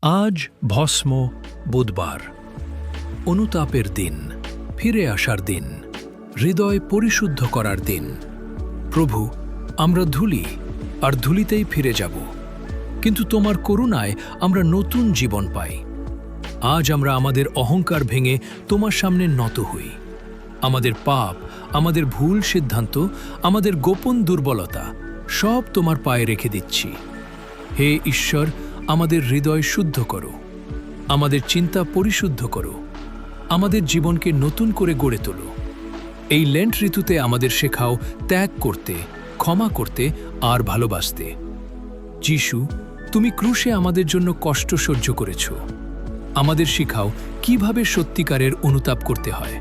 আজ ভস্ম বুধবার, অনুতাপের দিন, ফিরে আসার দিন, হৃদয় পরিশুদ্ধ করার দিন। প্রভু, আমরা ধুলি আর ধুলিতেই ফিরে যাব, কিন্তু তোমার করুণায় আমরা নতুন জীবন পাই। আজ আমরা আমাদের অহংকার ভেঙে তোমার সামনে নত হই। আমাদের পাপ, আমাদের ভুল সিদ্ধান্ত, আমাদের গোপন দুর্বলতা সব তোমার পায়ে রেখে দিচ্ছি। হে ঈশ্বর, আমাদের হৃদয় শুদ্ধ করো, আমাদের চিন্তা পরিশুদ্ধ করো, আমাদের জীবনকে নতুন করে গড়ে তোলো। এই লেন্ট ঋতুতে আমাদের শেখাও ত্যাগ করতে, ক্ষমা করতে আর ভালোবাসতে। যিশু, তুমি ক্রুশে আমাদের জন্য কষ্ট সহ্য করেছ। আমাদের শেখাও কিভাবে সত্যিকারের অনুতাপ করতে হয়।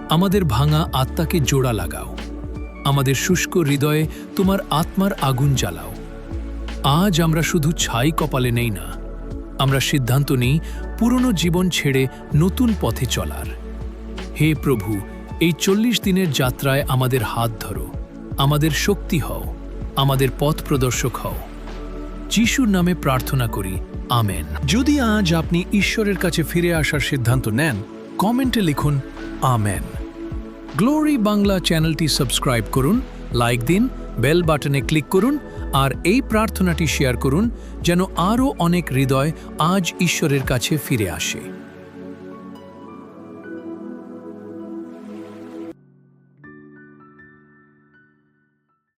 আমাদের ভাঙা আত্মাকে জোড়া লাগাও, আমাদের শুষ্ক হৃদয়ে তোমার আত্মার আগুন জ্বালাও। আজ আমরা শুধু ছাই কপালে নেই না, আমরা সিদ্ধান্ত নিই পুরনো জীবন ছেড়ে নতুন পথে চলার। হে প্রভু, এই 40 দিনের যাত্রায় আমাদের হাত ধরো, আমাদের শক্তি হও, আমাদের পথ প্রদর্শক হও। যিশুর নামে প্রার্থনা করি, আমেন। যদি আজ আপনি ঈশ্বরের কাছে ফিরে আসার সিদ্ধান্ত নেন, কমেন্টে লিখুন আমেন। গ্লোরি বাংলা চ্যানেলটি সাবস্ক্রাইব করুন, লাইক দিন, বেল বাটনে ক্লিক করুন আর এই প্রার্থনাটি শেয়ার করুন যেন আরও অনেক হৃদয় আজ ঈশ্বরের কাছে ফিরে আসে।